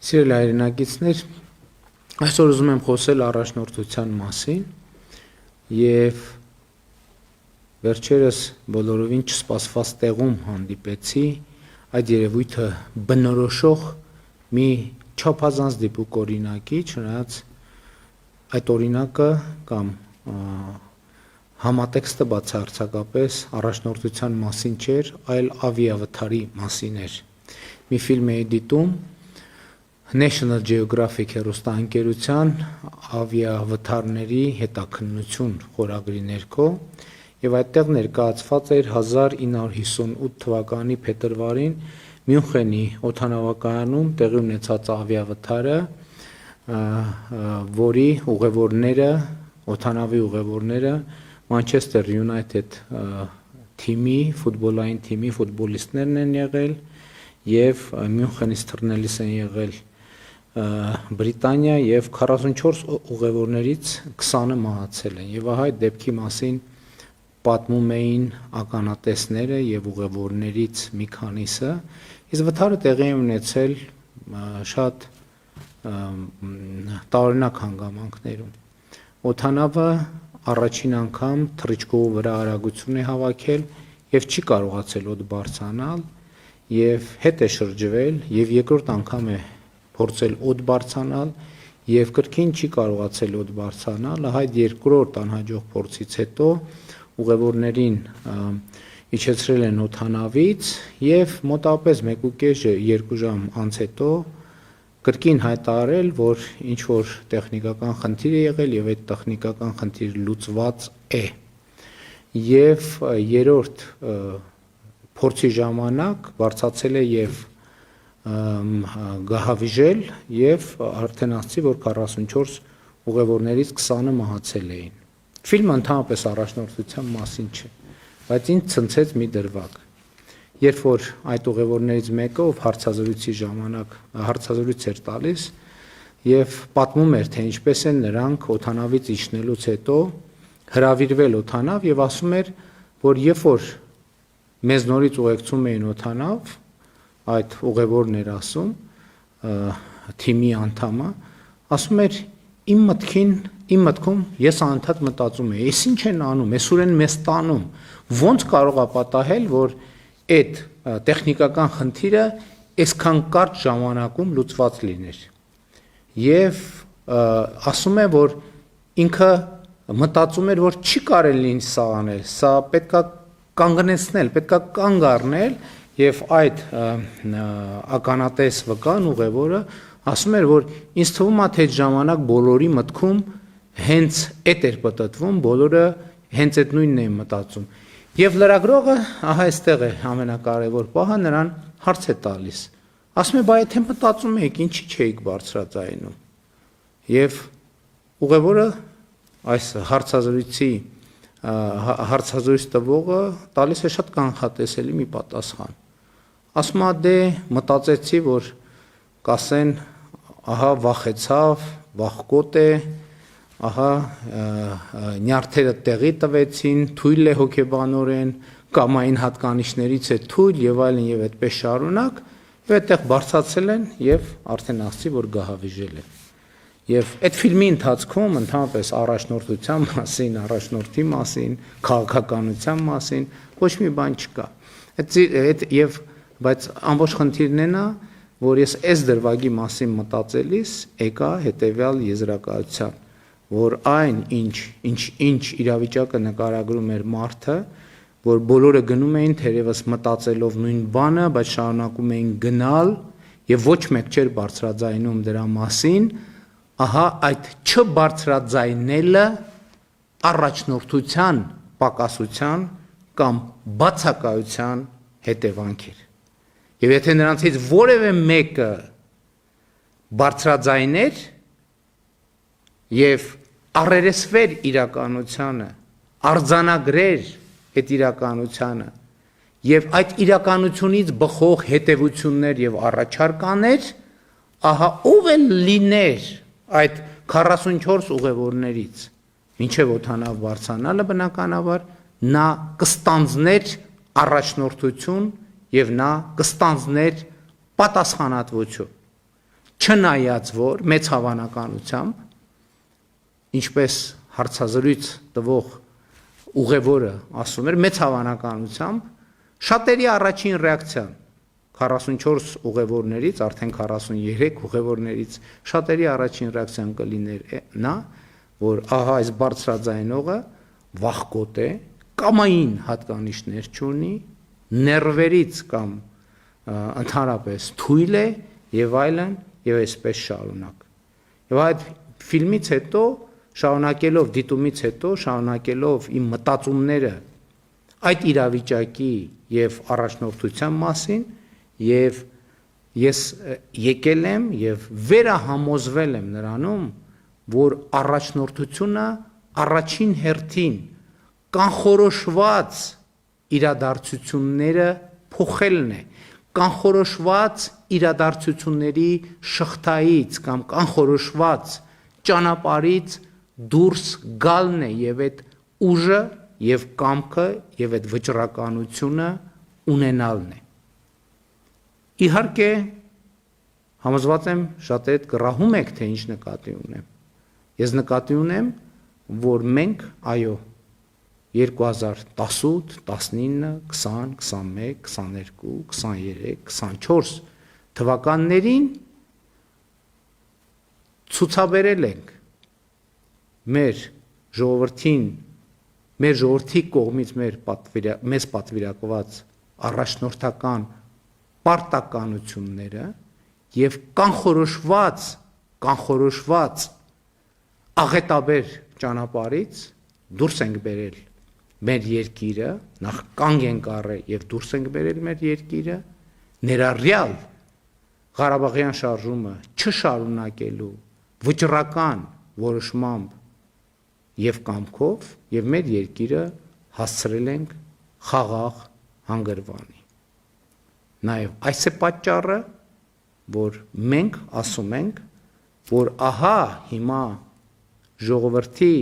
Սիրելի հայրենակիցներ, այսօր ուզում եմ խոսել առաջնորդության մասին եւ վերջերս բոլորովին չսպասված տեղում հանդիպեցի այդ երևույթը բնորոշող մի չափազանց դիպուկ օրինակի, չնայած այդ օրինակը կամ համատեքստը բացարձակապես առաջնորդության մասին չէր, այլ ավիավթարի մասին էր։ Մի ֆիլմ էի դիտում National Geographic հեռուստաընկերության ավիավթարների հետաքննություն խորագրի ներքո եւ այդտեղ ներկայացված էր 1958 թվականի փետրվարին Մյունխենի օդանավակայանում տեղի ունեցած ավիավթարը, որի ուղևորները, օդանավի ուղևորները Manchester United թիմի, ֆուտբոլային թիմի ֆուտբոլիստներն են եղել եւ Մյունխենից թռնելիս են եղել Բրիտանիա եւ 44 ուղևորներից 20-ը մահացել են եւ ահա այդ դեպքի մասին պատմում էին ականատեսները եւ ուղևորներից մի քանիսը իսկ վթարը տեղի է ունեցել շատ տարօրինակ հանգամանքներում օդանավը առաջին անգամ թռիչքով վրա արագություն է հավաքել եւ չի կարողացել օդ բարձրանալ եւ հետ է շրջվել եւ երկրորդ անգամ է փորձել օդ բարձրանալ եւ կրկին չի կարողացել օդ բարձրանալ, այդ երկրորդ անհաջող փորձից հետո ուղևորներին իջեցրել են օդանավից եւ մոտավորապես 1.5-2 ժամ անց հետո կրկին հայտարարել, որ ինչ որ տեխնիկական խնդիր է եղել եւ այդ տեխնիկական խնդիրը լուծված է։ Եվ երրորդ փորձի ժամանակ բարձրացել է եւ գահավիժել եւ արդեն ասացի, որ 44 ուղևորներից 20-ը մահացել էին։ Ֆիլմը ընդհանրապես առաջնորդության մասին չէ, բայց ինձ ցնցեց մի դրվագ։ Երբ որ այդ ուղևորներից մեկը, ով հարցազրույցի ժամանակ հարցազրույց էր տալիս եւ պատմում էր, թե ինչպես են նրանք օդանավից իջնելուց հետո հրավիրվել օդանավ եւ ասում էր, որ երբ որ մեզ նորից ուղեկցում էին օդանավ, այդ ուղևորն էր ասում, թիմի անդամը, ասում էր իմ մտքում ես անընդհատ մտածում եի, ես ինչ են անում, այսօրեն մեզ տանում, ոնց կարող է պատահել, որ այդ տեխնիկական խնդիրը այսքան կարճ ժամանակում լուծված լիներ։ Եվ ասում է, որ ինքը մտածում էր, որ չի կարելի սա անել, սա պետքա կանգնեցնել, պետքա կանգ առնել եւ այդ ականատես վկան ուղևորը ասում էր, որ ինձ թվում է, թե այդ ժամանակ բոլորի մտքում հենց այդ էր պատտվում, բոլորը հենց այդ նույնն էին մտածում։ Եվ լրագրողը, ահա այստեղ է ամենակարևոր պահը, նրան հարց է տալիս։ Ասում է, բայ եթե մտածում եք, ինչի չէիք բարձրաձայնում։ Եվ ուղևորը այս հարցազրույց տվողը տալիս է շատ կանխատեսելի մի պատասխան։ Ասում է, դե մտածեցի, որ կասեն, ահա վախեցավ, վախկոտ է, ահա նյարդերը տեղի տվեցին, թույլ է հոգեբանորեն, կամային հատկանիշներից է թույլ եւ այլն եւ այդպես շարունակ, եւ այդտեղ բարձրացել են եւ արդեն ասացի, որ գահավիժել են։ Եվ այդ ֆիլմի ընթացքում ընդհանրապես առաջնորդության մասին, առաջնորդի մասին, քաղաքականության մասին ոչ մի բան չկա։ Բայց ամբողջ խնդիրն է նա, որ ես այս դրվագի մասին մտածելիս եկա հետեւյալ եզրակացության, որ այն ինչ իրավիճակը նկարագրում էր մարդը, որ բոլորը գնում էին թերևս մտածելով նույն բանը, բայց շարունակում էին գնալ եւ ոչ մեկ չէր բարձրաձայնում դրա մասին, ահա այդ չբարձրաձայնելը առաջնորդության պակասության կամ բացակայության հետևանք էր։ Եվ եթե նրանցից որևէ մեկը բարձրաձայներ եւ առերեսվեր իրականությանը, արձանագրեր այդ իրականությանը եւ այդ իրականությունից բխող հետևություններ եւ առաջարկաներ, ահա ով է լիներ այդ 44 ուղևորներից, մինչև օդանավ բարձրանալը բնականաբար նա կստանձներ առաջնորդություն եւ նա կստանձներ պատասխանատվություն։ չնայած որ մեծ հավանականությամբ, ինչպես հարցազրույց տվող ուղևորը ասում էր, մեծ հավանականությամբ շատերի առաջին ռեակցիան 44 ուղևորներից, արդեն 43 ուղևորներից շատերի առաջին ռեակցիան կլիներ նա, որ ահա այս բարձրաձայնողը վախկոտ է, կամային հատկանիշներ չունի, ներվերից կամ ընդհանրապես թույլ է եւ այլն եւ այսպես շարունակ։ Եվ այդ ֆիլմից հետո շարունակելով դիտումից հետո շարունակելով իմ մտածումները այդ իրավիճակի եւ առաջնորդության մասին եւ ես եկել եմ եւ վերահամոզվել եմ նրանում, որ առաջնորդությունը առաջին հերթին կանխորոշված իրադարձությունները փոխելն է, կանխորոշված իրադարձությունների շղթայից կամ կանխորոշված ճանապարհից դուրս գալն է եւ այդ ուժը եւ կամքը եւ այդ վճռականությունը ունենալն է։ Իհարկե համոզված եմ շատ այդ գրահում եք թե ինչ նկատի ունեմ։ Ես նկատի ունեմ, որ մենք այո 2018, 19, 20, 21, 22, 23, 24 թվականներին ցուցաբերել ենք մեր ժողովրդի կողմից մեզ պատվիրակված առաջնորդական պարտականությունները եւ կանխորոշված աղետաբեր ճանապարհից դուրս ենք բերել մեր երկիրը, նախ կանգ ենք առել եւ դուրս ենք բերել մեր երկիրը, ներառյալ Ղարաբաղյան շարժումը չշարունակելու վճռական որոշմամբ եւ կամքով եւ մեր երկիրը հասցրել ենք խաղաղ հանգրվանի։ Նաեւ այս է պատճառը, որ մենք ասում ենք, որ ահա հիմա ժողովրդի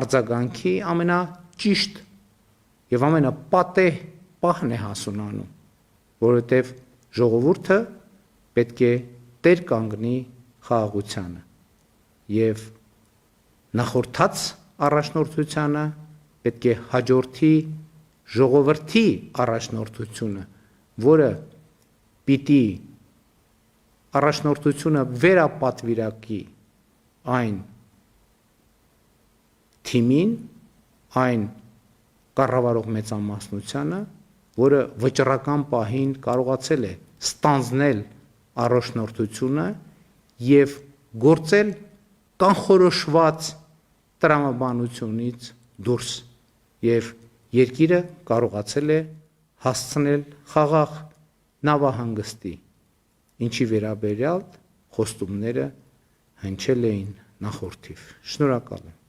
արձագանքի ամենաճիշտ եւ ամենապատեհ պահն է հասունանում, որովհետեւ ժողովուրդը պետք է տեր կանգնի խաղաղությանը եւ նախորդած առաջնորդությանը պետք է հաջորդի ժողովրդի առաջնորդությունը, որը պիտի առաջնորդությունը վերապատվիրակի այն թիմին, այն կառավարող մեծամասնությանը, որը վճռական պահին կարողացել է ստանձնել առաջնորդությունը եւ գործել կանխորոշված տրամաբանությունից դուրս եւ երկիրը կարողացել է հասցնել խաղաղ նավահանգստի, ինչի վերաբերյալ խոստումները հնչել էին նախորդիվ։ Շնորհակալ եմ։